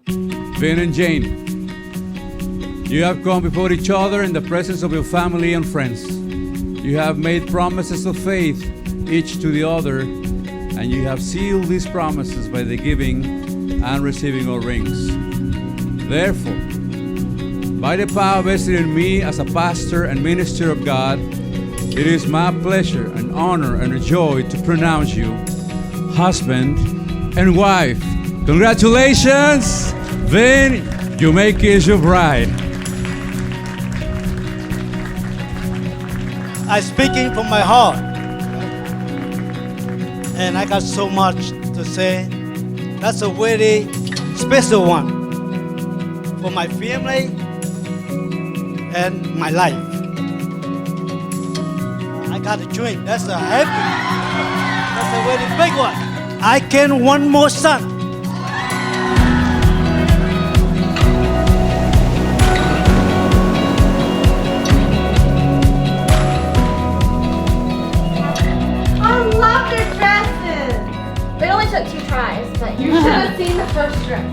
Vinh and Jane, you have come before each other in the presence of your family and friends. You have made promises of faith each to the other, and you have sealed these promises by the giving and receiving of rings. Therefore, by the power vested in me as a pastor and minister of God, it is my pleasure and honor and a joy to pronounce you husband and wife. Congratulations! Vinh, you may kiss your bride. I'm speaking from my heart. And I got so much to say. That's a very special one for my family and my life. I got a drink. That's a heavy. That's a very big one. I can one more son. They only took 2 tries, but you should have seen the first dress.